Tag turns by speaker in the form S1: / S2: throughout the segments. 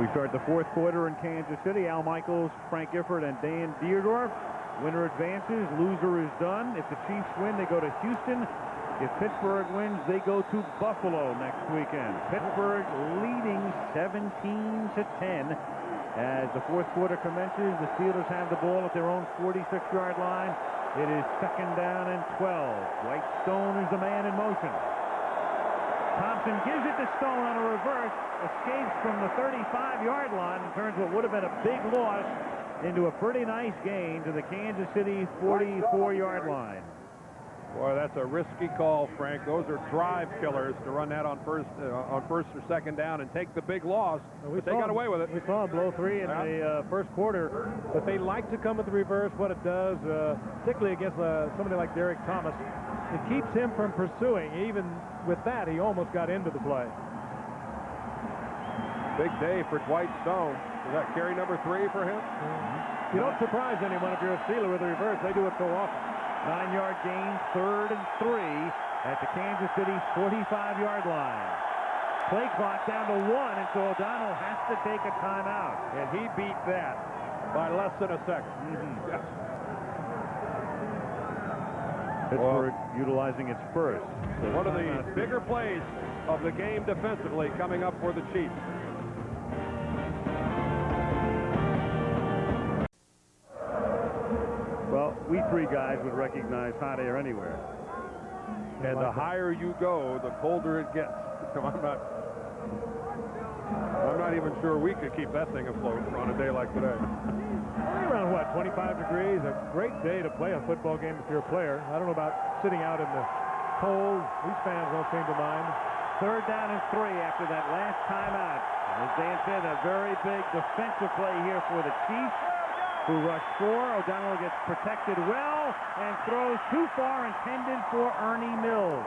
S1: We start the fourth quarter in Kansas City. Al Michaels, Frank Gifford, and Dan Dierdorf. Winner advances. Loser is done. If the Chiefs win, they go to Houston. If Pittsburgh wins, they go to Buffalo next weekend. Pittsburgh leading 17-10. As the fourth quarter commences, the Steelers have the ball at their own 46-yard line. It is second down and 12. Dwight Stone is the man in motion. Thompson gives it to Stone on a reverse, escapes from the 35-yard line, and turns what would have been a big loss into a pretty nice gain to the Kansas City 44-yard line.
S2: Boy, that's a risky call, Frank. Those are drive killers to run that on first or second down and take the big loss. But they got away with it.
S3: We saw him blow three in the first quarter, but they like to come with the reverse. What it does, particularly against somebody like Derek Thomas, it keeps him from pursuing. Even with that, he almost got into the play.
S2: Big day for Dwight Stone. Is that carry number 3 for him?
S3: You don't surprise anyone if you're a Steeler with a reverse. They do it so often.
S1: 9-yard gain, 3rd and 3 at the Kansas City 45-yard line. Play clock down to 1, and so O'Donnell has to take a timeout.
S2: And he beat that by less than a second. Yes.
S1: Pittsburgh utilizing its first. So
S2: one of the bigger plays of the game defensively coming up for the Chiefs.
S1: Well, we three guys would recognize hot air anywhere.
S2: And the higher you go, the colder it gets. So I'm not even sure we could keep that thing afloat on a day like today.
S3: Around what, 25 degrees? A great day to play a football game if you're a player. I don't know about sitting out in the cold. These fans don't seem to mind.
S1: 3rd down and 3 after that last timeout. As Dan said, a very big defensive play here for the Chiefs, who rushed 4. O'Donnell gets protected well and throws too far, intended for Ernie Mills.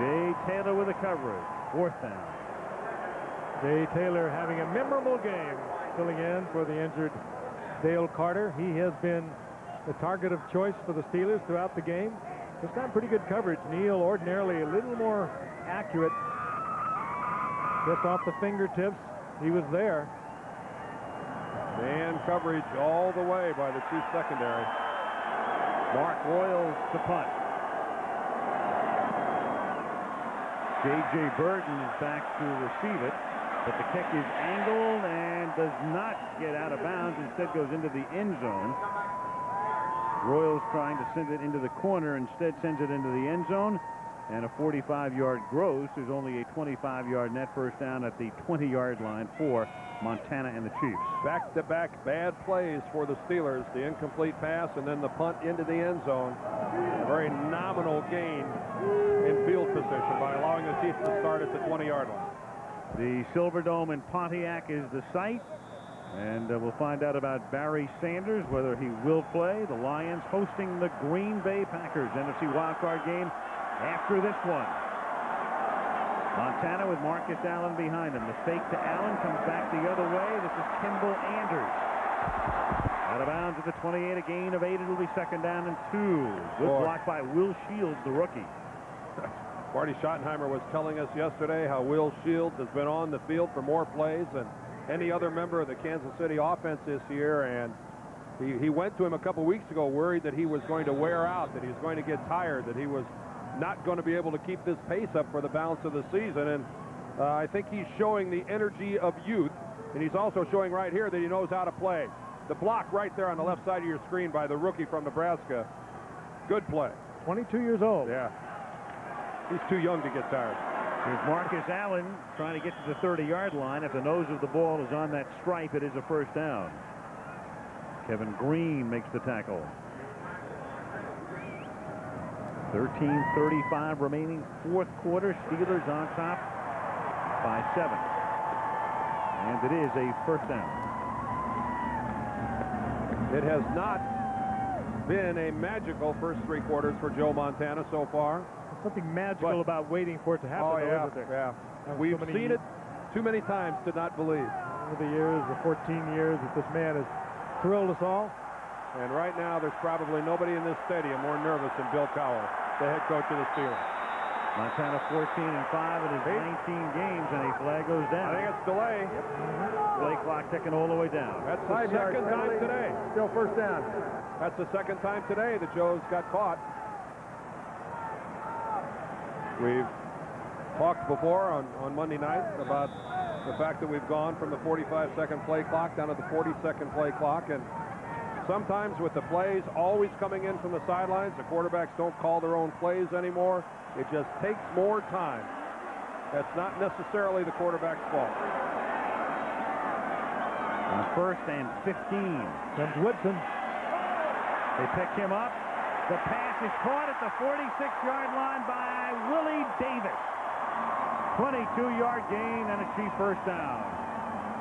S1: Jay Taylor with the coverage. 4th down.
S3: Jay Taylor having a memorable game, filling in for the injured Dale Carter. He has been the target of choice for the Steelers throughout the game. This time pretty good coverage. Neal ordinarily a little more accurate. Just off the fingertips. He was there.
S2: Man coverage all the way by the Chiefs secondary.
S1: Mark Royals to punt. J.J. Burton is back to receive it, but the kick is angled and does not get out of bounds. Instead goes into the end zone. Royals trying to send it into the corner, instead sends it into the end zone. And a 45-yard gross is only a 25-yard net first down at the 20-yard line for Montana and the Chiefs.
S2: Back-to-back bad plays for the Steelers. The incomplete pass and then the punt into the end zone. A very nominal gain in field position by allowing the Chiefs to start at the 20-yard line.
S1: The Silverdome in Pontiac is the site. And we'll find out about Barry Sanders, whether he will play. The Lions hosting the Green Bay Packers. NFC wildcard game after this one. Montana with Marcus Allen behind him. The fake to Allen comes back the other way. This is Kimball Anders. Out of bounds at the 28, a gain of 8. It'll be second down and 2. Good block by Will Shields, the rookie.
S2: Marty Schottenheimer was telling us yesterday how Will Shields has been on the field for more plays than any other member of the Kansas City offense this year, and he went to him a couple weeks ago worried that he was going to wear out, that he was going to get tired, that he was not going to be able to keep this pace up for the balance of the season. And I think he's showing the energy of youth, and he's also showing right here that he knows how to play. The block right there on the left side of your screen by the rookie from Nebraska. Good play.
S3: 22 years old.
S2: Yeah. He's too young to get tired.
S1: Here's Marcus Allen trying to get to the 30-yard line. If the nose of the ball is on that stripe, it is a first down. Kevin Green makes the tackle. 13:35 remaining, fourth quarter. Steelers on top by 7. And it is a first down.
S2: It has not been a magical first 3 quarters for Joe Montana so far.
S3: There's something magical about waiting for it to happen.
S2: Oh, yeah,
S3: isn't there?
S2: yeah. We've seen it too many times to not believe.
S3: Over the years, the 14 years that this man has thrilled us all.
S2: And right now, there's probably nobody in this stadium more nervous than Bill Cowell, the head coach of the Steelers.
S1: Montana 14-5 in his 19 games, and a flag goes down.
S2: I think it's delay.
S1: Play clock ticking all the way down.
S2: That's the second time today.
S3: Still first down.
S2: That's the second time today that Joe's got caught. We've talked before on Monday night about the fact that we've gone from the 45-second play clock down to the 40-second play clock, and sometimes with the plays always coming in from the sidelines, the quarterbacks don't call their own plays anymore. It just takes more time. That's not necessarily the quarterback's fault.
S1: On first and 15.
S3: Comes Woodson.
S1: They pick him up. The pass is caught at the 46-yard line by Willie Davis. 22-yard gain and a Chief first down.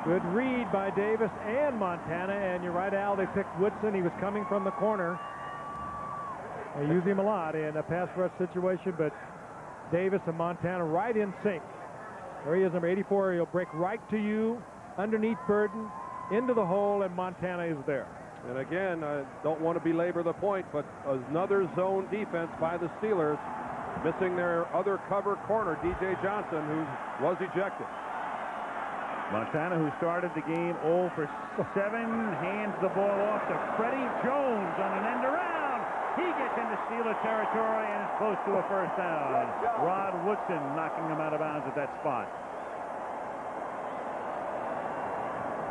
S3: Good read by Davis and Montana, and you're right, Al, they picked Woodson. He was coming from the corner. They use him a lot in a pass rush situation, but Davis and Montana right in sync. There he is, number 84. He'll break right to you, underneath Burden, into the hole, and Montana is there.
S2: And again, I don't want to belabor the point, but another zone defense by the Steelers, missing their other cover corner, DJ Johnson, who was ejected.
S1: Montana, who started the game 0 for 7, hands the ball off to Freddie Jones on an end around. He gets into Steeler territory and is close to a first down. Rod Woodson knocking him out of bounds at that spot.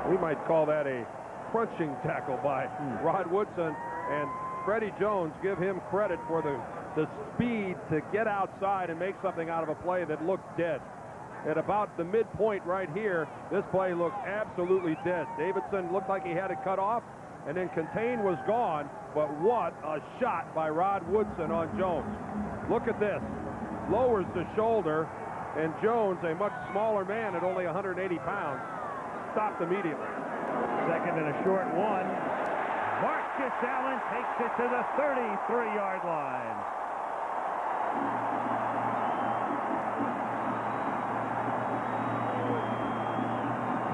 S2: We might call that a crunching tackle by Rod Woodson, and Freddie Jones, give him credit for the speed to get outside and make something out of a play that looked dead. At about the midpoint right here, this play looked absolutely dead. Davidson looked like he had it cut off, and then Contain was gone, but what a shot by Rod Woodson on Jones. Look at this. Lowers the shoulder, and Jones, a much smaller man at only 180 pounds, stopped immediately.
S1: Second and a short one. Marcus Allen takes it to the 33-yard line.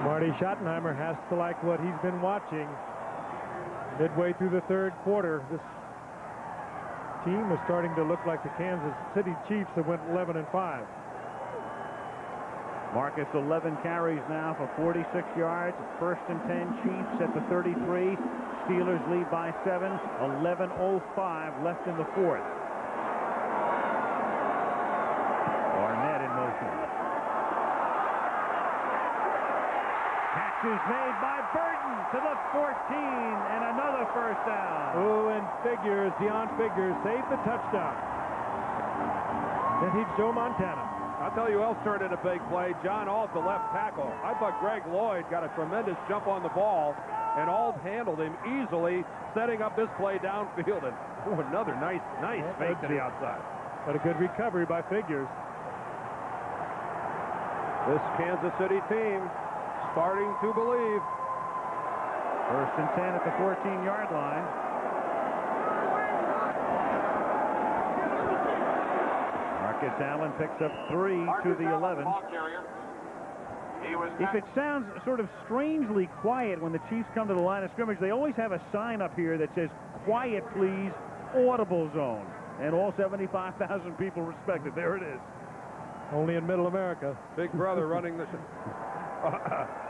S3: Marty Schottenheimer has to like what he's been watching. Midway through the third quarter, this team is starting to look like the Kansas City Chiefs that went 11-5.
S1: Marcus 11 carries now for 46 yards. First and 10, Chiefs at the 33. Steelers lead by 7. 11:05 left in the fourth. Barnett in motion. Catch is made by Burton to the 14 and another first down.
S3: Oh, and Deion Figures saved the touchdown. And he's Joe Montana.
S2: I'll tell you who else turned in a big play. John Ault, the left tackle. I thought Greg Lloyd got a tremendous jump on the ball, and Ault handled him easily, setting up this play downfield. And another nice fake to the outside.
S3: But a good recovery by Figures.
S2: This Kansas City team starting to believe.
S1: First and 10 at the 14-yard line. Marcus Allen picks up 3 to the 11. If it sounds sort of strangely quiet when the Chiefs come to the line of scrimmage, they always have a sign up here that says, "Quiet, please, audible zone." And all 75,000 people respect it. There it is.
S3: Only in Middle America.
S2: Big brother running the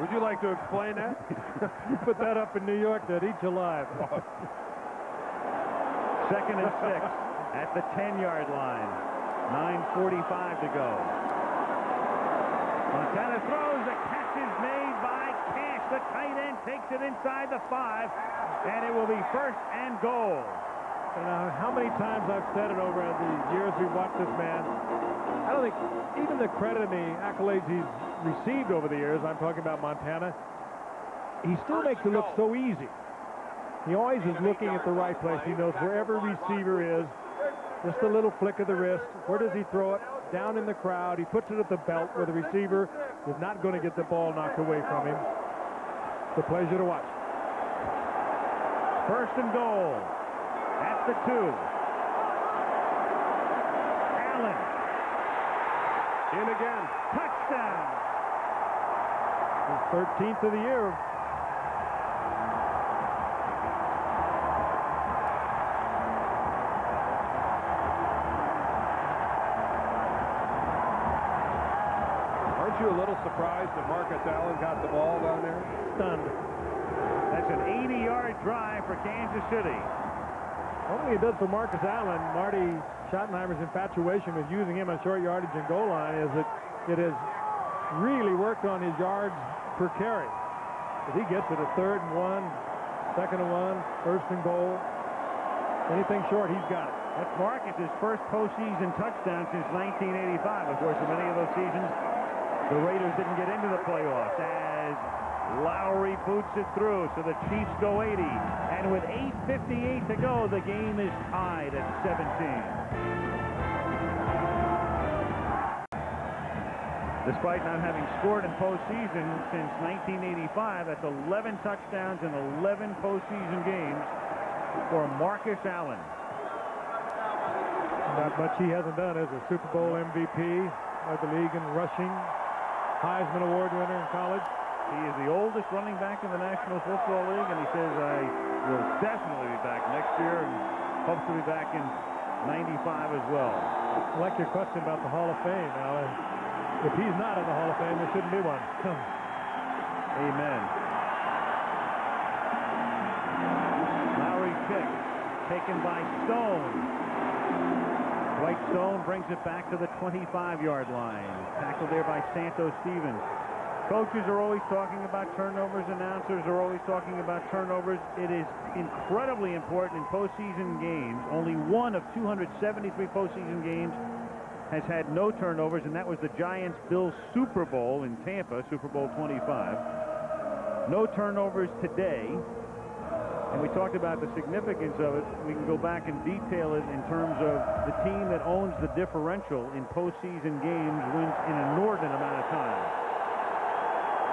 S2: would you like to explain that?
S3: You put that up in New York, they'd eat you alive.
S1: Second and 6 at the 10-yard line. 9:45 to go. Montana throws. The catch is made by Cash. The tight end takes it inside the 5, and it will be first and goal.
S3: How many times I've said it over the years we've watched this man. I don't think even the credit and the accolades he's received over the years, I'm talking about Montana, he still makes it look so easy. He always is looking at the right place. He knows where every receiver is. Just a little flick of the wrist. Where does he throw it? Down in the crowd. He puts it at the belt where the receiver is not going to get the ball knocked away from him. It's a pleasure to watch.
S1: First and goal at the 2. Allen.
S2: In again.
S1: Touchdown.
S3: His 13th of the year.
S2: little surprised that Marcus Allen got the ball down there?
S3: Stunned.
S1: That's an 80-yard drive for Kansas City.
S3: One thing it does for Marcus Allen, Marty Schottenheimer's infatuation with using him on short yardage and goal line, is that it has really worked on his yards per carry. If he gets it a 3rd and 1, 2nd and 1, 1st and goal, anything short, he's got it.
S1: That's Marcus's first postseason touchdown since 1985. Of course, in many of those seasons, the Raiders didn't get into the playoffs as Lowry boots it through, so the Chiefs go 80. And with 8:58 to go, the game is tied at 17. Despite not having scored in postseason since 1985, that's 11 touchdowns in 11 postseason games for Marcus Allen.
S3: Not much he hasn't done as a Super Bowl MVP, led the league in rushing, Heisman Award winner in college.
S1: He is the oldest running back in the National Football League, and he says, I will definitely be back next year and hopes to be back in 95 as well.
S3: I like your question about the Hall of Fame. Now, if he's not in the Hall of Fame, there shouldn't be one.
S1: Amen. Lowry kick, taken by Stone. Dwight Stone brings it back to the 25-yard line. Tackled there by Santos Stevens. Coaches are always talking about turnovers. Announcers are always talking about turnovers. It is incredibly important in postseason games. Only one of 273 postseason games has had no turnovers, and that was the Giants-Bills Super Bowl in Tampa, Super Bowl 25. No turnovers today. And we talked about the significance of it. We can go back and detail it in terms of the team that owns the differential in postseason games wins an inordinate amount of time.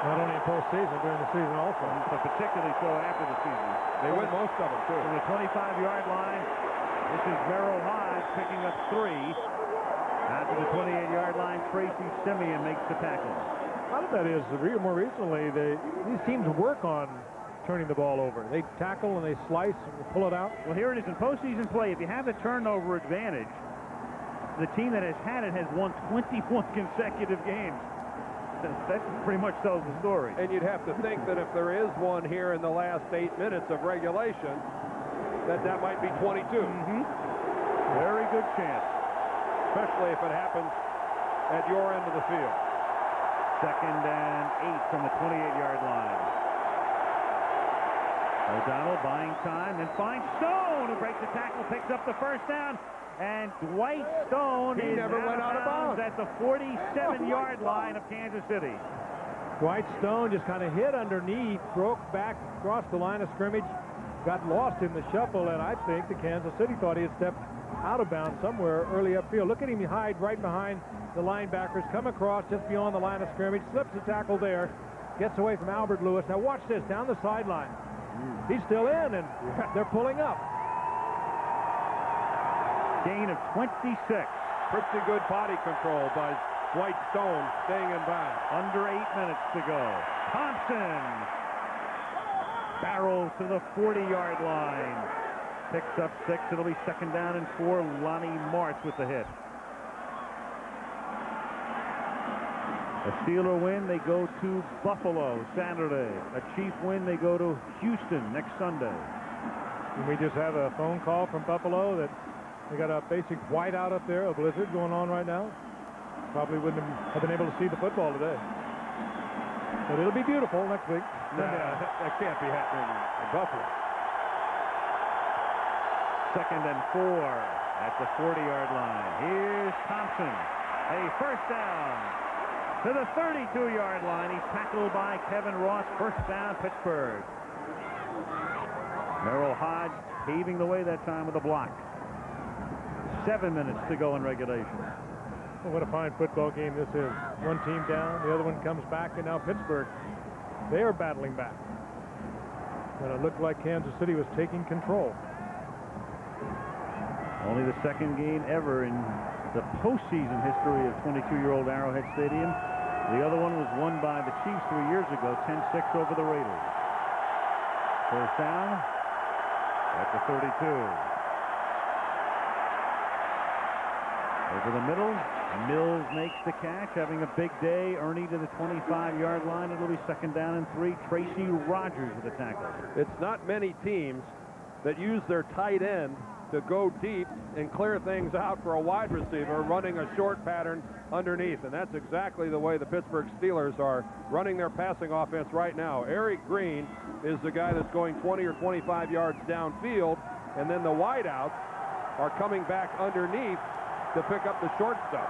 S3: Not only in postseason, during the season also.
S1: But particularly so after the season.
S2: They win most of them, too.
S1: From the 25-yard line, this is Merrill Hodge picking up 3. After the 28-yard line, Tracy Simeon makes the tackle.
S3: A lot of that is, more recently, these teams work on turning the ball over. They tackle and they slice and pull it out.
S1: Well, here it is in postseason play. If you have the turnover advantage, the team that has had it has won 21 consecutive games. That pretty much tells the story.
S2: And you'd have to think that if there is one here in the last 8 minutes of regulation, that might be 22.
S1: Very good chance.
S2: Especially if it happens at your end of the field.
S1: 2nd and 8 from the 28-yard line. O'Donnell buying time and finds Stone, who breaks the tackle, picks up the first down, and Dwight Stone
S2: He
S1: is
S2: never went out of bounds
S1: at the 47-yard line of Kansas City.
S3: Dwight Stone just kind of hit underneath, broke back across the line of scrimmage, got lost in the shuffle, and I think the Kansas City thought he had stepped out of bounds somewhere early upfield. Look at him hide right behind the linebackers, come across just beyond the line of scrimmage, slips the tackle there, gets away from Albert Lewis. Now watch this, down the sideline. He's still in, and they're pulling up.
S1: Gain of 26.
S2: Pretty good body control by Dwight Stone, staying in bounds.
S1: Under 8 minutes to go. Thompson barrels to the 40-yard line. Picks up 6. It'll be 2nd down and 4. Lonnie Martz with the hit. A Steeler win, they go to Buffalo Saturday. A Chief win, they go to Houston next Sunday.
S3: And we just have a phone call from Buffalo that they got a basic whiteout up there, a blizzard going on right now. Probably wouldn't have been able to see the football today. But it'll be beautiful next week.
S2: No, that can't be happening in Buffalo.
S1: 2nd and 4 at the 40-yard line. Here's Thompson. A first down. To the 32-yard line. He's tackled by Kevin Ross. First down, Pittsburgh. Merrill Hodge paving the way that time with a block. 7 minutes to go in regulation.
S3: Well, what a fine football game this is. One team down, the other one comes back, and now Pittsburgh, they are battling back. And it looked like Kansas City was taking control.
S1: Only the 2nd game ever in the postseason history of 22-year-old Arrowhead Stadium. The other one was won by the Chiefs 3 years ago, 10-6 over the Raiders. First down at the 32. Over the middle, Mills makes the catch, having a big day. Ernie to the 25-yard line. It'll be 2nd down and 3. Tracy Rogers with the tackle.
S2: It's not many teams that use their tight end to go deep and clear things out for a wide receiver running a short pattern underneath, and that's exactly the way the Pittsburgh Steelers are running their passing offense right now. Eric Green is the guy that's going 20 or 25 yards downfield, and then the wideouts are coming back underneath to pick up the short stuff.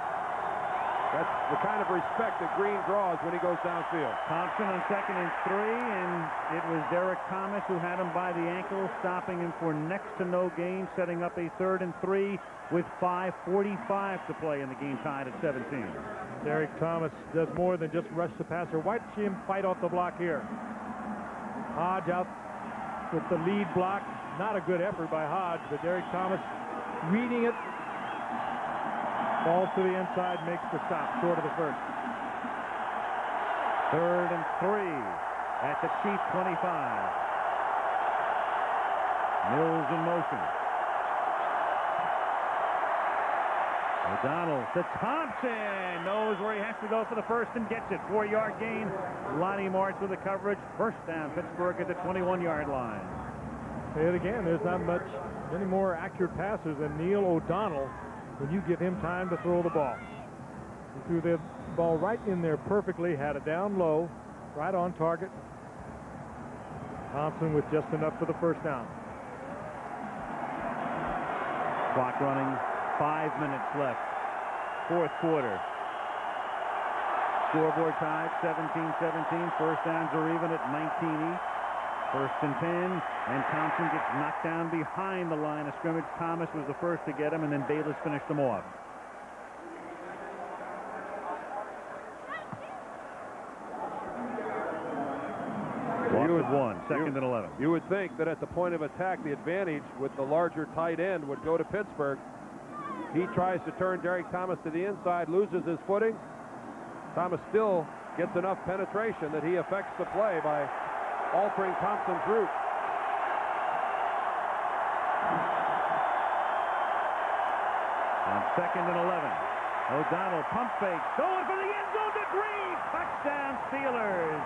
S2: That's the kind of respect that Green draws when he goes downfield.
S1: Thompson on 2nd and 3, and it was Derek Thomas who had him by the ankle, stopping him for next to no gain, setting up a 3rd and 3 with 5:45 to play in the game, tied at 17.
S3: Derek Thomas does more than just rush the passer. Why don't you him fight off the block here? Hodge out with the lead block. Not a good effort by Hodge, but Derek Thomas reading it. Ball to the inside, makes the stop, short of the first.
S1: 3rd and 3 at the Chief 25. Mills in motion. O'Donnell to Thompson. Knows where he has to go for the first and gets it. 4-yard gain. Lonnie Martz with the coverage. 1st down, Pittsburgh at the 21-yard line.
S3: And again, there's not many more accurate passers than Neil O'Donnell when you give him time to throw the ball. He threw the ball right in there perfectly, had it down low, right on target. Thompson with just enough for the 1st down.
S1: Clock running, 5 minutes left. 4th quarter. Scoreboard tied, 17-17. 1st downs are even at 19 each. 1st and 10, and Thompson gets knocked down behind the line of scrimmage. Thomas was the first to get him, and then Bayless finished him off. One, 2nd and 11.
S2: You would think that at the point of attack, the advantage with the larger tight end would go to Pittsburgh. He tries to turn Derek Thomas to the inside, loses his footing. Thomas still gets enough penetration that he affects the play by altering Thompson's route.
S1: On 2nd and 11, O'Donnell pump fake, going for the end zone to Green. Touchdown Steelers.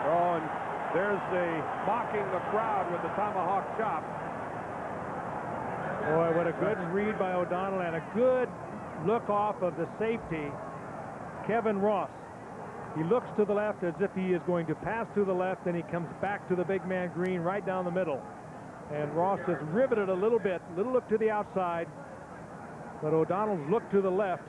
S2: Oh, and there's the mocking the crowd with the tomahawk chop.
S3: Boy, what a good read by O'Donnell and a good look off of the safety, Kevin Ross. He looks to the left as if he is going to pass to the left, and he comes back to the big man Green right down the middle. And Ross just riveted a little bit, little look to the outside, but O'Donnell's look to the left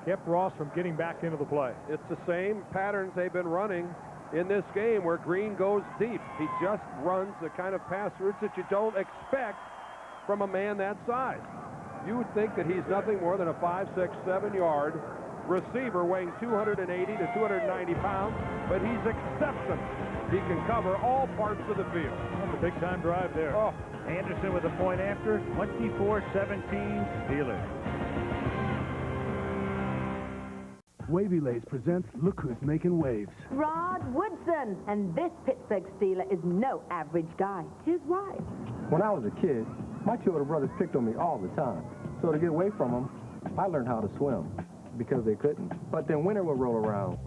S3: kept Ross from getting back into the play.
S2: It's the same patterns they've been running in this game where Green goes deep. He just runs the kind of pass routes that you don't expect from a man that size. You would think that he's nothing more than a 5, 6, 7-yard receiver weighing 280 to 290 pounds, but he's exceptional. He can cover all parts of the field.
S3: That's a big-time drive there.
S1: Oh, Anderson with a point after, 24-17 Steelers.
S4: Wavy Lace presents Look Who's Making Waves.
S5: Rod Woodson. And this Pittsburgh Steeler is no average guy. Here's why.
S6: When I was a kid, my two older brothers picked on me all the time. So to get away from them, I learned how to swim because they couldn't. But then winter would roll around,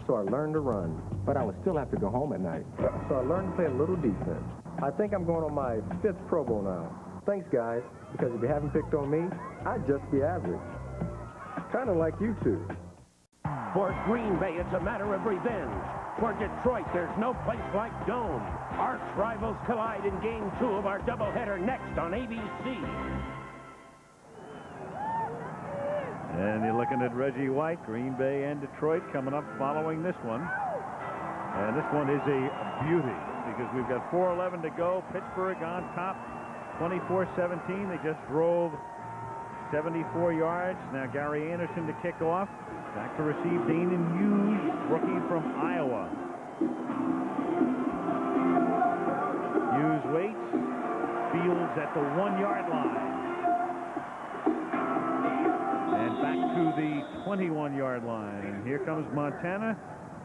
S6: so I learned to run. But I would still have to go home at night. So I learned to play a little defense. I think I'm going on my 5th Pro Bowl now. Thanks, guys, because if you haven't picked on me, I'd just be average. Kind of like you two.
S7: For Green Bay, it's a matter of revenge. For Detroit, there's no place like Dome. Arch rivals collide in Game 2 of our doubleheader next on ABC.
S1: And you're looking at Reggie White, Green Bay and Detroit coming up following this one. And this one is a beauty because we've got 4:11 to go. Pittsburgh on top, 24-17. They just drove 74 yards. Now Gary Anderson to kick off. Back to receive Danon Hughes, rookie from Iowa. Hughes waits, fields at the 1-yard line. And back to the 21-yard line. And here comes Montana.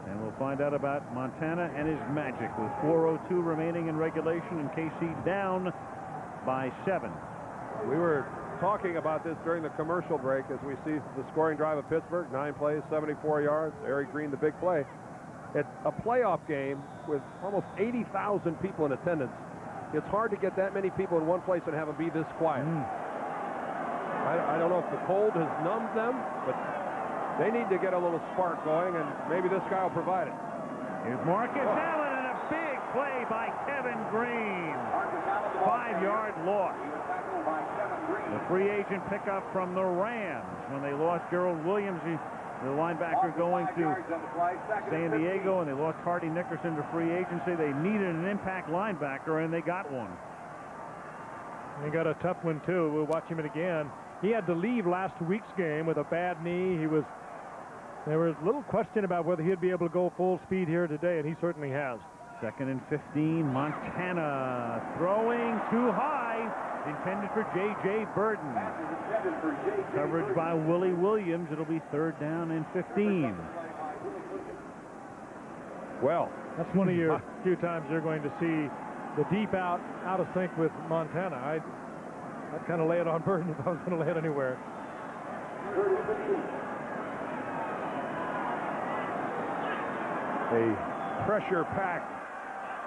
S1: And we'll find out about Montana and his magic with 4:02 remaining in regulation and KC down by 7.
S2: We were talking about this during the commercial break as we see the scoring drive of Pittsburgh, 9 plays, 74 yards. Eric Green, the big play. It's a playoff game with almost 80,000 people in attendance. It's hard to get that many people in one place and have them be this quiet. I don't know if the cold has numbed them, but they need to get a little spark going, and maybe this guy will provide it.
S1: Here's Marcus Allen, and a big play by Kevin Green. 5-yard loss. The free agent pickup from the Rams when they lost Gerald Williams, the linebacker, going to San Diego, and they lost Hardy Nickerson to free agency. They needed an impact linebacker, and they got one.
S3: He got a tough one, too. We'll watch him again. He had to leave last week's game with a bad knee. There was little question about whether he'd be able to go full speed here today, and he certainly has.
S1: 2nd and 15, Montana throwing too high, intended for J.J. Burton. Coverage by Willie Williams. It'll be 3rd down and 15.
S2: Well,
S3: that's one of your few times you're going to see the deep out of sync with Montana. I'd kind of lay it on Burton if I was going to lay it anywhere.
S2: A pressure-packed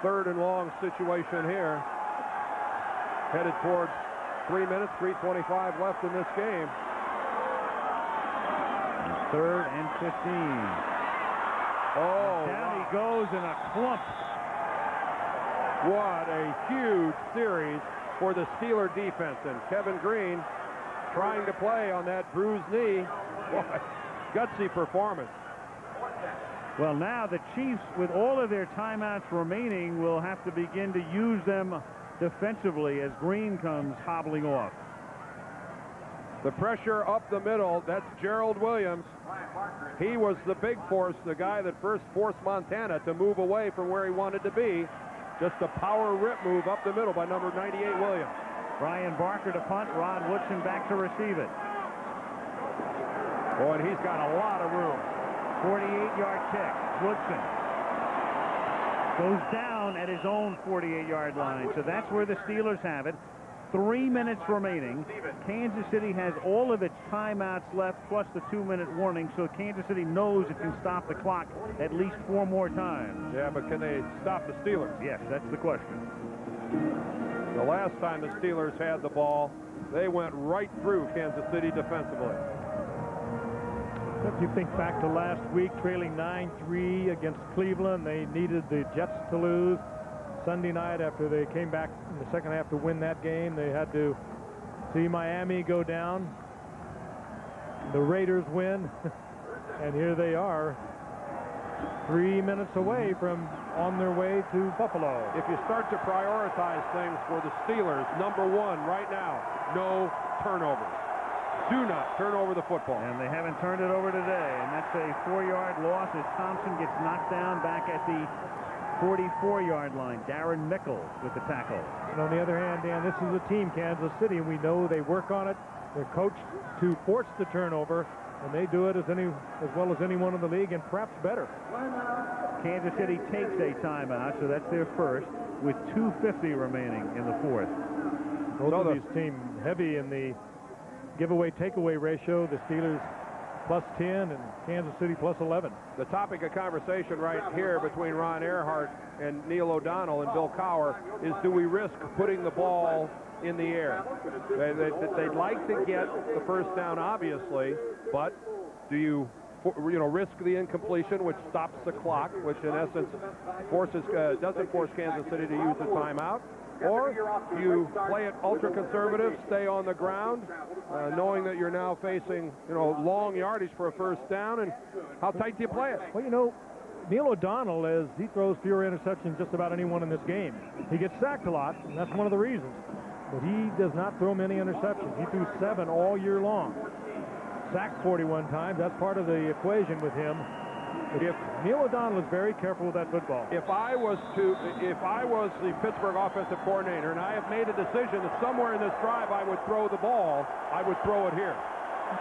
S2: 3rd and long situation here. Headed towards 3 minutes, 3:25 left in this game.
S1: 3rd and 15.
S2: Oh,
S1: down he goes in a clump.
S2: What a huge series for the Steeler defense. And Kevin Green trying to play on that bruised knee. What gutsy performance.
S1: Well, now the Chiefs, with all of their timeouts remaining, will have to begin to use them defensively as Green comes hobbling off.
S2: The pressure up the middle, that's Gerald Williams. He was the big force, the guy that first forced Montana to move away from where he wanted to be. Just a power rip move up the middle by number 98 Williams.
S1: Brian Barker to punt, Rod Woodson back to receive it.
S2: Boy, and he's got a lot of room.
S1: 48-yard kick. Woodson goes down at his own 48-yard line. So that's where the Steelers have it. 3 minutes remaining. Kansas City has all of its timeouts left, plus the 2-minute warning, so Kansas City knows it can stop the clock at least 4 more times.
S2: Yeah, but can they stop the Steelers?
S1: Yes, that's the question.
S2: The last time the Steelers had the ball, they went right through Kansas City defensively.
S3: If you think back to last week, trailing 9-3 against Cleveland, they needed the Jets to lose. Sunday night, after they came back in the second half to win that game, they had to see Miami go down. The Raiders win, and here they are, 3 minutes away from on their way to Buffalo.
S2: If you start to prioritize things for the Steelers, number 1 right now, no turnovers. Do not turn over the football.
S1: And they haven't turned it over today, and that's a 4-yard loss as Thompson gets knocked down back at the 44-yard line. Darren Nichols with the tackle.
S3: And on the other hand, Dan, this is a team, Kansas City, and we know they work on it. They're coached to force the turnover, and they do it as well as anyone in the league, and perhaps better.
S1: Kansas City takes a timeout, so that's their first, with 2:50 remaining in the 4th.
S3: Both of these teams heavy in the giveaway takeaway ratio. The Steelers +10 and Kansas City +11.
S2: The topic of conversation right here between Ron Earhart and Neil O'Donnell and Bill Cowher is, do we risk putting the ball in the air? They'd like to get the first down, obviously, but do you risk the incompletion, which stops the clock, which in essence doesn't force Kansas City to use the timeout? Or you play it ultra-conservative, stay on the ground, knowing that you're now facing, long yardage for a first down, and how tight do you play it?
S3: Well, Neil O'Donnell, as he throws fewer interceptions than just about anyone in this game. He gets sacked a lot, and that's one of the reasons. But he does not throw many interceptions. He threw 7 all year long. Sacked 41 times. That's part of the equation with him. If Neil O'Donnell is very careful with that football.
S2: If I was the Pittsburgh offensive coordinator and I have made a decision that somewhere in this drive I would throw the ball, I would throw it here.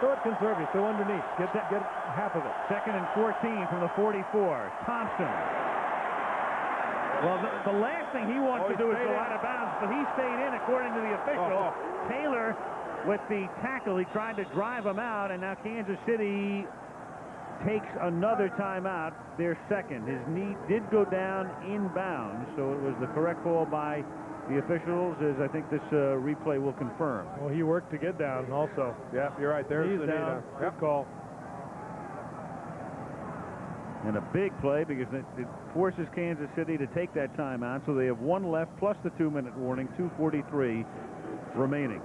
S3: Throw it conservative. Throw underneath. Get half of it.
S1: 2nd and 14 from the 44. Thompson. Well, the last thing he wants to do is go out of bounds, but he stayed in according to the official. Taylor with the tackle. He tried to drive him out, and now Kansas City takes another timeout, their second. His knee did go down inbounds, so it was the correct call by the officials, as I think this replay will confirm.
S3: Well, he worked to get down also.
S2: Yeah, you're right. There's
S3: He's
S2: the
S3: down.
S2: knee.
S3: Good call.
S1: And a big play because it forces Kansas City to take that timeout, so they have one left plus the 2-minute warning, 2:43 remaining.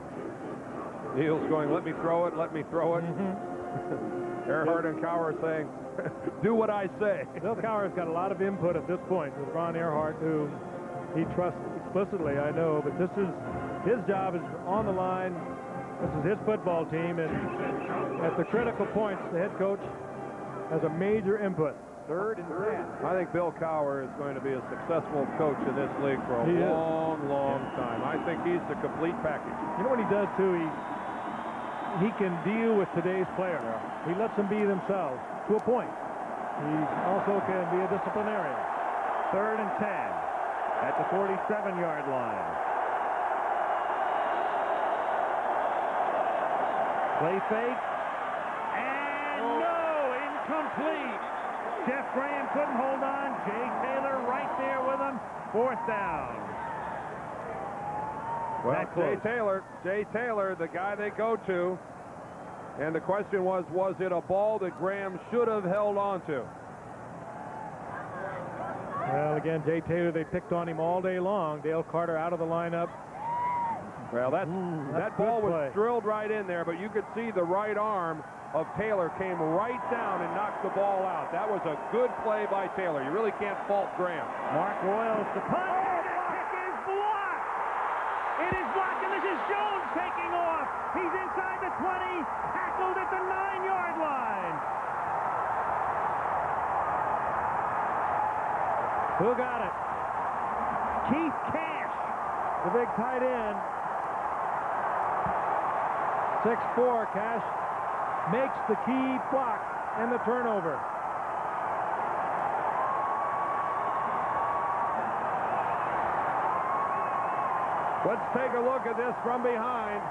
S2: Neal's going, let me throw it, let me throw it. Earhart and Cowher saying, do what I say.
S3: Bill Cowher's got a lot of input at this point with Ron Earhart, who he trusts explicitly, I know, but this is his job is on the line. This is his football team, and at the critical points, the head coach has a major input.
S2: 3rd and 10. I think Bill Cowher is going to be a successful coach in this league for a long time. I think he's the complete package.
S3: You know what he does, too? He can deal with today's player. He lets them be themselves to a point. He also can be a disciplinarian.
S1: 3rd and 10 at the 47-yard line. Play fake. And no, incomplete. Jeff Graham couldn't hold on. Jay Taylor right there with him. 4th down.
S2: Well, Jay Taylor, the guy they go to. And the question was it a ball that Graham should have held on to?
S3: Well, again, Jay Taylor, they picked on him all day long. Dale Carter out of the lineup.
S2: Well, that ball was drilled right in there, but you could see the right arm of Taylor came right down and knocked the ball out. That was a good play by Taylor. You really can't fault Graham.
S1: Mark Royals to punt. And the kick is blocked. It is blocked, and this is Jones taking off. He's inside the 20, tackled at the 9-yard line.
S3: Who got it?
S1: Keith Cash,
S3: The big tight end. 6'4", Cash makes the key block and the turnover.
S2: Let's take a look at this from behind.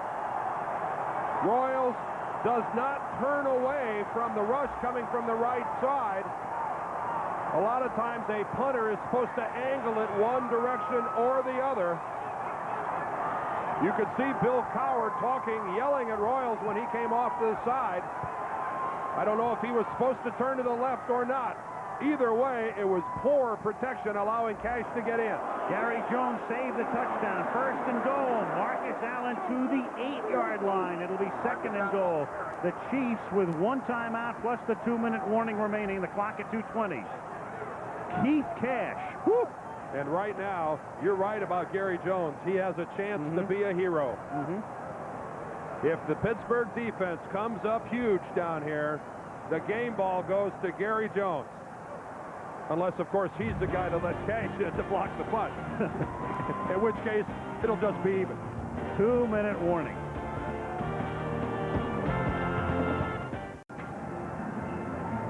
S2: Royals does not turn away from the rush coming from the right side. A lot of times a punter is supposed to angle it one direction or the other. You could see Bill Cowher talking, yelling at Royals when he came off to the side. I don't know if he was supposed to turn to the left or not. Either way, it was poor protection allowing Cash to get in.
S1: Gary Jones saved the touchdown. 1st and goal. Marcus Allen to the 8-yard line. It'll be 2nd and goal. The Chiefs with one timeout plus the 2-minute warning remaining. The clock at 2:20. Keith Cash. Woo!
S2: And right now, you're right about Gary Jones. He has a chance to be a hero. If the Pittsburgh defense comes up huge down here, the game ball goes to Gary Jones. Unless, of course, he's the guy to let Cash in to block the punt. In which case, it'll just be even.
S1: 2-minute warning.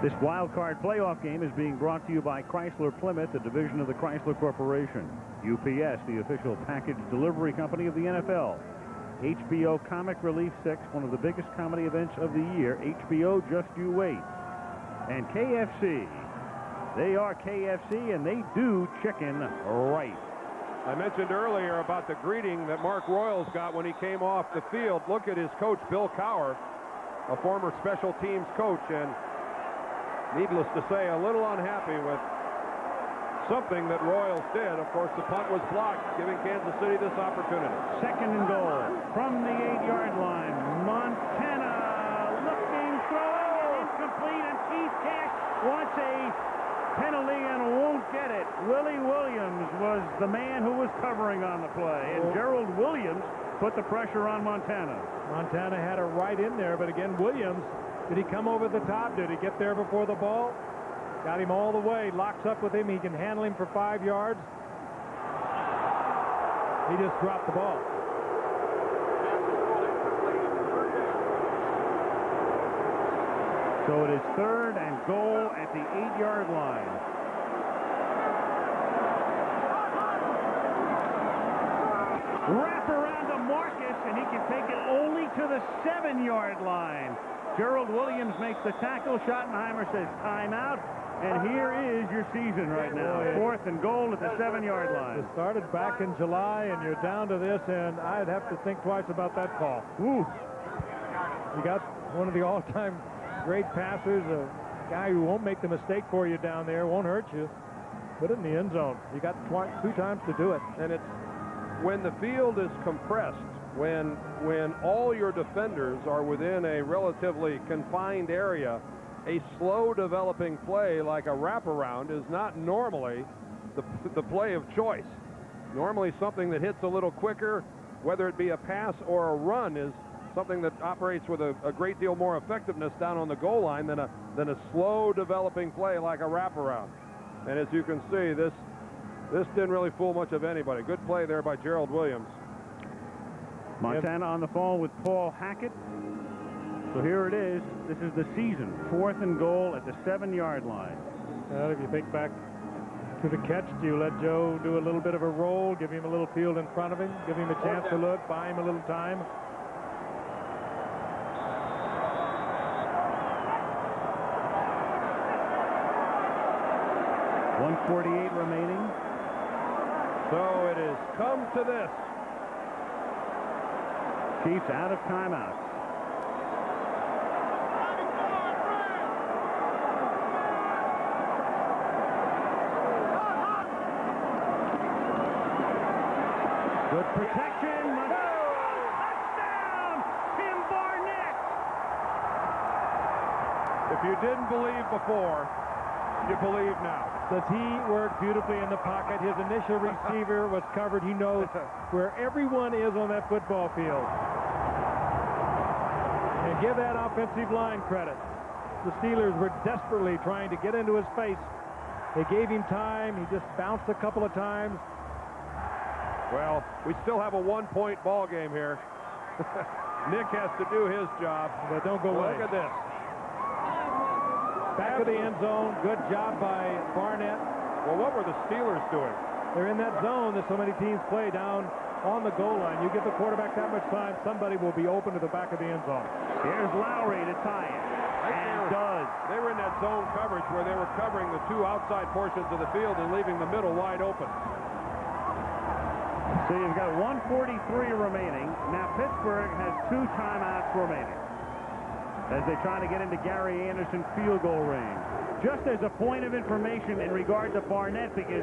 S1: This wild card playoff game is being brought to you by Chrysler Plymouth, a division of the Chrysler Corporation. UPS, the official package delivery company of the NFL. HBO Comic Relief 6, one of the biggest comedy events of the year. HBO, just you wait. And KFC. They are KFC, and they do chicken right.
S2: I mentioned earlier about the greeting that Mark Royals got when he came off the field. Look at his coach, Bill Cowher, a former special teams coach, and needless to say, a little unhappy with something that Royals did. Of course, the punt was blocked, giving Kansas City this opportunity.
S1: 2nd and goal from the 8-yard line. Montana looking, throwing, incomplete, and Keith Cash wants a penalty and won't get it. Willie Williams was the man who was covering on the play, and Gerald Williams put the pressure on Montana.
S3: Montana had it right in there, but again, Williams, did he come over the top? Did he get there before the ball? Got him all the way, locks up with him. He can handle him for 5 yards. He just dropped the ball.
S1: So it is 3rd and goal at the 8-yard line. Wrap around to Marcus, and he can take it only to the 7-yard line. Gerald Williams makes the tackle. Schottenheimer says timeout. And here is your season right now. 4th and goal at the 7-yard line.
S3: It started back in July, and you're down to this, and I'd have to think twice about that call.
S1: Ooh.
S3: You got one of the all-time great passers, a guy who won't make the mistake for you down there, won't hurt you. Put it in the end zone. You got 2 times to do it.
S2: And it's when the field is compressed, when all your defenders are within a relatively confined area, a slow developing play like a wraparound is not normally the play of choice. Normally something that hits a little quicker, whether it be a pass or a run, is something that operates with a great deal more effectiveness down on the goal line than a slow developing play like a wraparound. And as you can see, this didn't really fool much of anybody. Good play there by Gerald Williams.
S1: Montana on the phone with Paul Hackett. So here it is. This is the season. 4th and goal at the 7-yard line.
S3: Well, if you think back to the catch, do you let Joe do a little bit of a roll, give him a little field in front of him, give him a chance to look, buy him a little time?
S1: .148 remaining.
S2: So it has come to this.
S1: Chiefs out of timeouts. Good protection. Touchdown! Tim Barnett!
S2: If you didn't believe before, you believe now.
S3: Does he work beautifully in the pocket? His initial receiver was covered. He knows where everyone is on that football field. And give that offensive line credit. The Steelers were desperately trying to get into his face. They gave him time. He just bounced a couple of times.
S2: Well, we still have a 1-point ball game here. Nick has to do his job.
S3: But don't go away.
S2: Look at this.
S3: Back of the end zone. Good job by Barnett.
S2: Well, what were the Steelers doing?
S3: They're in that zone that so many teams play down on the goal line. You give the quarterback that much time, somebody will be open to the back of the end zone.
S1: Here's Lowry to tie it. And does.
S2: They were in that zone coverage where they were covering the 2 outside portions of the field and leaving the middle wide open.
S1: So you've got 1:43 remaining. Now Pittsburgh has 2 timeouts remaining as they try to get into Gary Anderson field goal range. Just as a point of information in regard to Barnett, because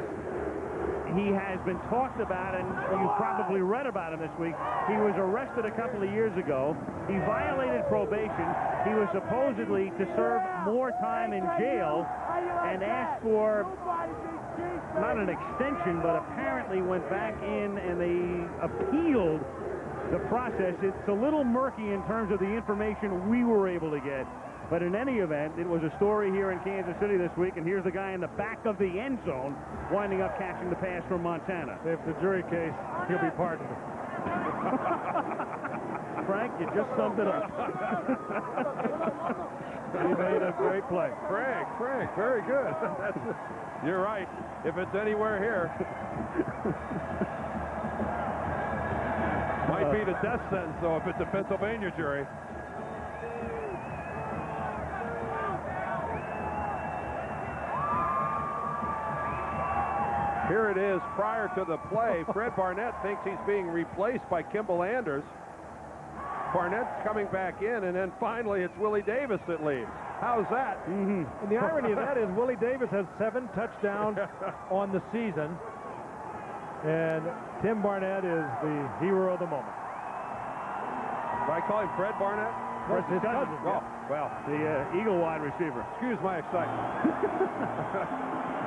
S1: he has been talked about, and you probably read about him this week. He was arrested a couple of years ago. He violated probation. He was supposedly to serve more time in jail and asked for not an extension, but apparently went back in and they appealed the process. It's a little murky in terms of the information we were able to get. But in any event, it was a story here in Kansas City this week, and here's the guy in the back of the end zone winding up catching the pass from Montana.
S3: If the jury case, he'll be pardoned.
S1: Frank, you just summed it up.
S3: He made a great play.
S2: Frank, very good. You're right. If it's anywhere here, might be the death sentence, though, if it's a Pennsylvania jury. Here it is prior to the play. Fred Barnett thinks he's being replaced by Kimball Anders. Barnett's coming back in, and then finally it's Willie Davis that leaves. How's that?
S3: And the irony of that is Willie Davis has 7 touchdowns on the season, and Tim Barnett is the hero of the moment.
S2: Do I call him Fred Barnett?
S3: That's his cousin.
S2: Oh, well,
S1: The Eagle wide receiver.
S2: excuse my excitement.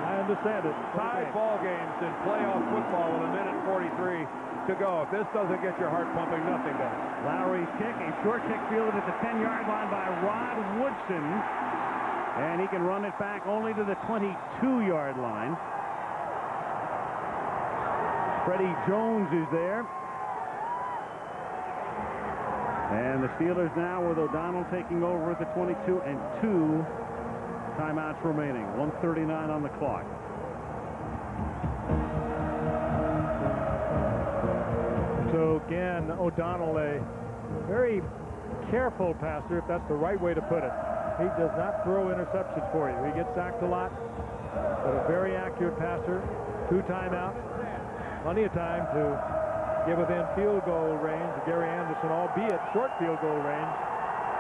S3: I understand it.
S2: Tie ball games in playoff football with 1:43 to go. If this doesn't get your heart pumping, nothing does.
S1: Lowry's kick, a short kick fielded at the 10-yard line by Rod Woodson. And he can run it back only to the 22-yard line. Freddie Jones is there. And the Steelers now with O'Donnell taking over at the 22 and 2 timeouts remaining. 1:39 on the clock.
S3: So Again, O'Donnell, a very careful passer, if that's the right way to put it. He does not throw interceptions for you. He gets sacked a lot, but a very accurate passer. 2 timeouts. Plenty of time to get within field goal range. Gary Anderson, albeit short field goal range.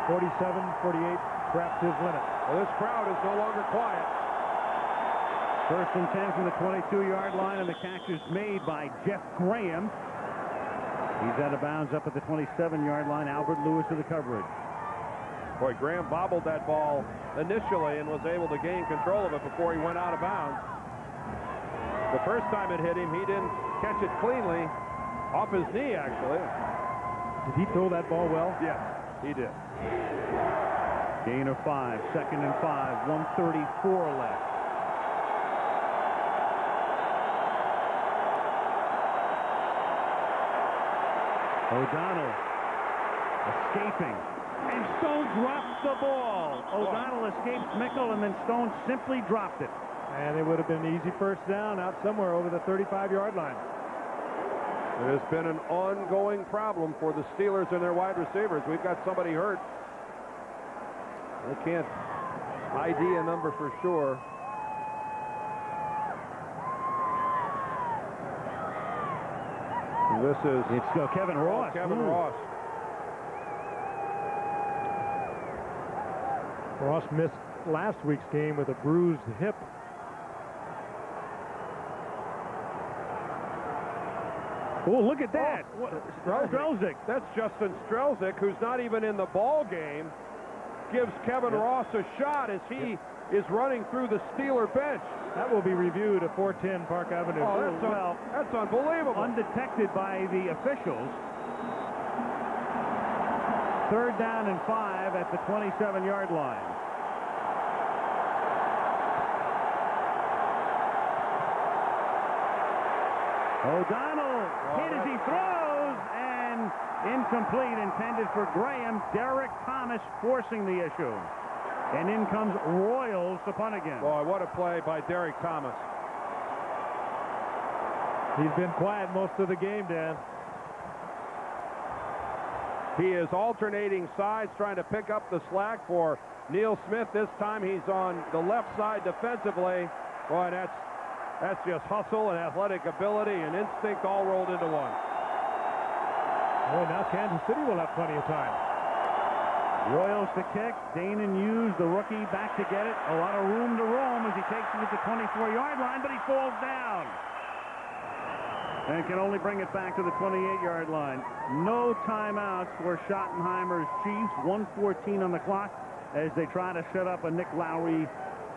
S3: 47-48, perhaps his limit.
S2: Well, this crowd is no longer quiet.
S1: 1st and 10 from the 22-yard line, and the catch is made by Jeff Graham. He's out of bounds up at the 27-yard line. Albert Lewis to the coverage.
S2: Boy, Graham bobbled that ball initially and was able to gain control of it before he went out of bounds. The first time it hit him, he didn't catch it cleanly off his knee, actually.
S3: Did he throw that ball well?
S2: Yes, he did.
S1: Gain of 5, 2nd and 5, 1:34 left. O'Donnell escaping, and Stone drops the ball. O'Donnell escapes Mickle, and then Stone simply dropped it.
S3: And it would have been an easy first down out somewhere over the 35-yard line.
S2: There's been an ongoing problem for the Steelers and their wide receivers. We've got somebody hurt. They can't ID a number for sure. And this is
S1: Kevin Ross.
S2: Kevin Ross.
S3: Ross missed last week's game with a bruised hip.
S1: Oh, look at that.
S2: Strelzik. That's Justin Strelzik, who's not even in the ball game, gives Kevin Ross a shot as he is running through the Steeler bench.
S3: That will be reviewed at 410 Park Avenue.
S2: Oh, that's unbelievable.
S1: Undetected by the officials. 3rd down and 5 at the 27-yard line. O'Donnell hit as he throws, and incomplete, intended for Graham. Derek Thomas forcing the issue. And in comes Royals to punt again.
S2: Boy, what a play by Derek Thomas.
S3: He's been quiet most of the game, Dan.
S2: He is alternating sides, trying to pick up the slack for Neil Smith. This time he's on the left side defensively. Boy, that's just hustle and athletic ability and instinct all rolled into one.
S3: Oh, now Kansas City will have plenty of time.
S1: Royals to kick. Danon Hughes, the rookie, back to get it. A lot of room to roam as he takes it at the 24-yard line, but he falls down. And can only bring it back to the 28-yard line. No timeouts for Schottenheimer's Chiefs. 1:14 on the clock as they try to set up a Nick Lowry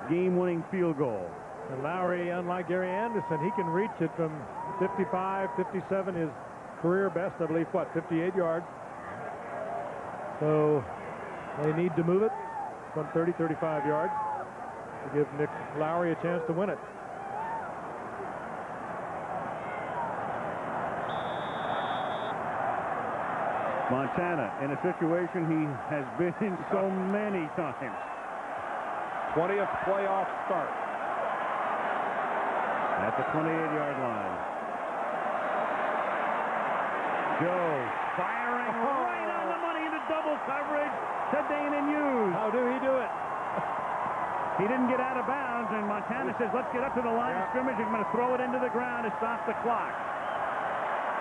S1: game-winning field goal.
S3: And Lowry, unlike Gary Anderson, he can reach it from 55, 57, his career best, I believe, 58 yards. So they need to move it from 30, 35 yards to give Nick Lowry a chance to win it.
S1: Montana in a situation he has been in so many times.
S2: 20th playoff start.
S1: At the 28-yard line. Joe firing right on the money into double coverage to Danon Hughes.
S3: How do he do it?
S1: He didn't get out of bounds, and Montana says, let's get up to the line of scrimmage. I'm going to throw it into the ground to stop the clock.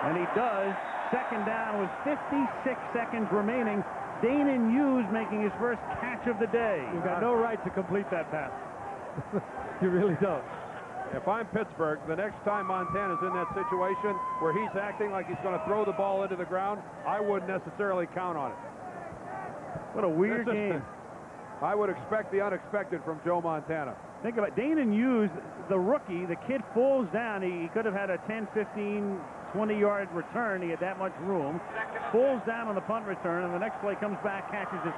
S1: And he does. 2nd down with 56 seconds remaining. Danon Hughes making his first catch of the day.
S3: You've got no right to complete that pass. You really don't.
S2: If I'm Pittsburgh, the next time Montana's in that situation where he's acting like he's going to throw the ball into the ground, I wouldn't necessarily count on it.
S1: What a weird game.
S2: I would expect the unexpected from Joe Montana.
S1: Think about it. Danon Hughes, the rookie, the kid falls down. He could have had a 10, 15, 20-yard return. He had that much room. Falls down on the punt return, and the next play comes back, catches his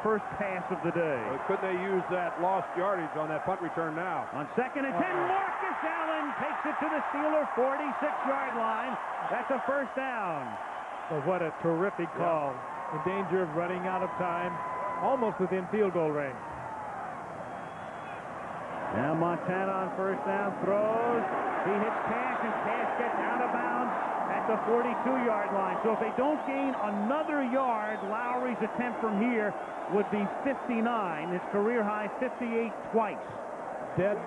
S1: first pass of the day.
S2: Well, could they use that lost yardage on that punt return now?
S1: On 2nd and 10, Marcus Allen takes it to the Steeler 46-yard line. That's a first down.
S3: Well, what a terrific call. In danger of running out of time, almost within field goal range.
S1: Now Montana on first down, throws. He hits Cash, and Cash gets out of bounds at at the 42-yard line. So if they don't gain another yard, Lowry's attempt from here would be 59. His career high 58 twice.
S3: Dead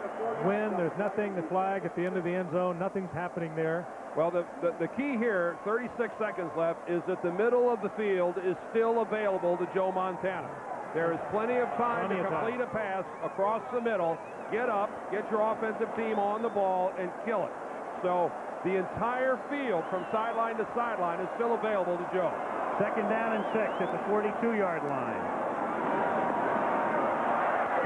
S3: wind. There's nothing. The flag at the end of the end zone. Nothing's happening there.
S2: Well, the key here, 36 seconds left, is that the middle of the field is still available to Joe Montana. There is plenty of time to complete a pass across the middle, get up, get your offensive team on the ball, and kill it. So the entire field from sideline to sideline is still available to Joe.
S1: 2nd down and 6 at the 42-yard line.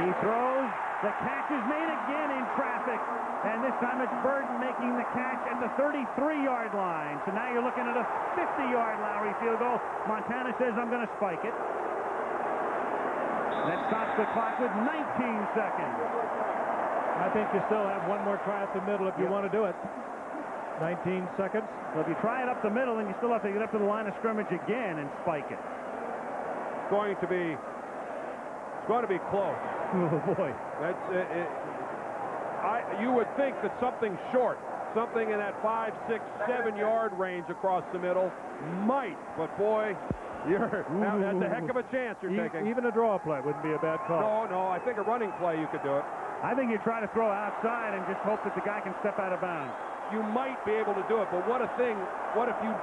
S1: He throws. The catch is made again in traffic. And this time it's Burton making the catch at the 33-yard line. So now you're looking at a 50-yard Lowry field goal. Montana says, I'm going to spike it. That stops the clock with 19 seconds.
S3: I think you still have one more try at the middle if you want to do it. 19 seconds.
S1: So if you try it up the middle, then you still have to get up to the line of scrimmage again and spike it.
S2: It's going to be close.
S1: Oh, boy.
S2: That's you would think that something short, something in that 5, 6, 7-yard range across the middle might, but boy, that's a heck of a chance you're taking.
S3: Even a draw play wouldn't be a bad call.
S2: No, I think a running play you could do it.
S1: I think you try to throw outside and just hope that the guy can step out of bounds.
S2: You might be able to do it, but what if you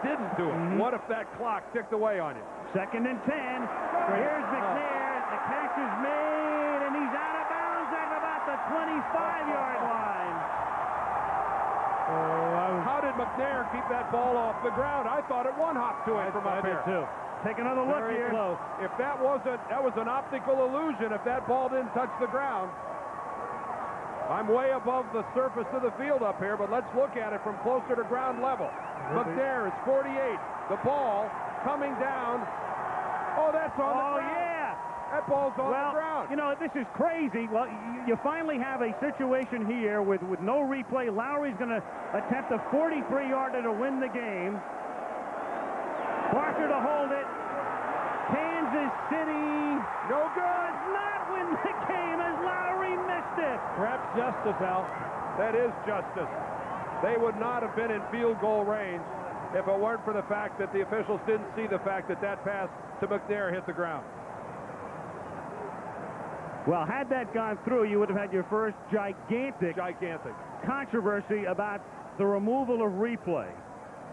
S2: didn't do it? What if that clock ticked away on you?
S1: 2nd and 10. Here's McNair. The catch is made, and he's out of bounds at about the 25-yard line.
S2: How did McNair keep that ball off the ground? I thought it one-hopped to him from up here.
S3: Too.
S1: Take another look here.
S3: Close.
S2: If that was an optical illusion, if that ball didn't touch the ground. I'm way above the surface of the field up here, but let's look at it from closer to ground level. McNair is 48. The ball coming down. Oh, that's on the ground.
S1: Yeah.
S2: That ball's on the ground.
S1: You know, this is crazy. Well, you finally have a situation here with no replay. Lowry's going to attempt a 43-yarder to win the game. Parker to hold it. Kansas City.
S2: No good.
S1: Does not win the game as Lowry missed it.
S3: Perhaps justice, Al.
S2: That is justice. They would not have been in field goal range if it weren't for the fact that the officials didn't see the fact that pass to McNair hit the ground.
S1: Well, had that gone through, you would have had your first gigantic controversy about the removal of replay.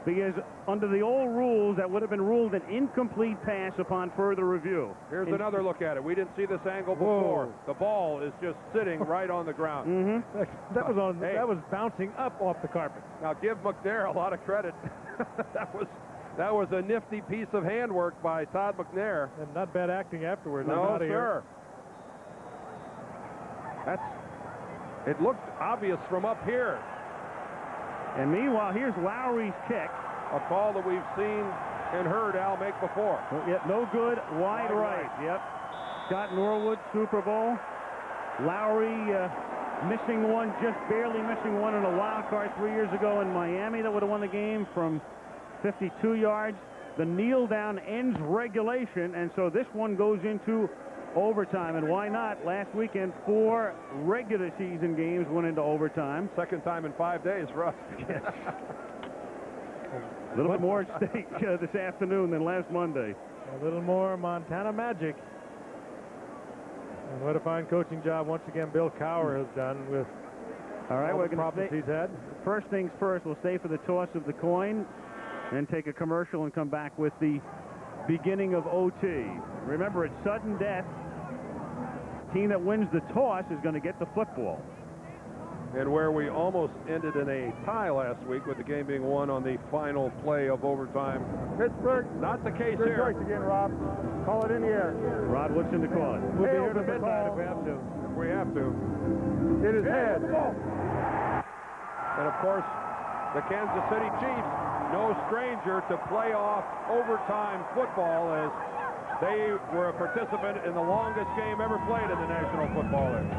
S1: Because under the old rules, that would have been ruled an incomplete pass upon further review.
S2: Here's another look at it. We didn't see this angle before.
S3: Whoa.
S2: The ball is just sitting right on the ground.
S3: That was bouncing up off the carpet.
S2: Now give McNair a lot of credit. that was a nifty piece of handwork by Todd McNair.
S3: And not bad acting afterwards.
S2: No, sir. It looked obvious from up here.
S1: And meanwhile, here's Lowry's kick.
S2: A call that we've seen and heard Al make before.
S1: Yep, no good. Wide right. Yep. Scott Norwood, Super Bowl. Lowry missing one, just barely missing one in a wild card 3 years ago in Miami that would have won the game from 52 yards. The kneel down ends regulation, and so this one goes into overtime. And why not? Last weekend, 4 regular season games went into overtime.
S2: Second time in 5 days for us.
S1: A little bit more at stake this afternoon than last Monday.
S3: A little more Montana magic. And what a fine coaching job once again Bill Cowher has done with all the problems he's had.
S1: First things first, we'll stay for the toss of the coin, then take a commercial and come back with the beginning of OT. Remember, it's sudden death. Team that wins the toss is going to get the football.
S2: And where we almost ended in a tie last week with the game being won on the final play of overtime. Pittsburgh, not the case here.
S3: Choice again, Rob. Call it in the air.
S1: Rod Woodson to call it.
S3: We'll be here to midnight if we have to.
S2: If we have to.
S3: It is head.
S2: And of course, the Kansas City Chiefs, no stranger to playoff overtime football, as they were a participant in the longest game ever played in the National Football League.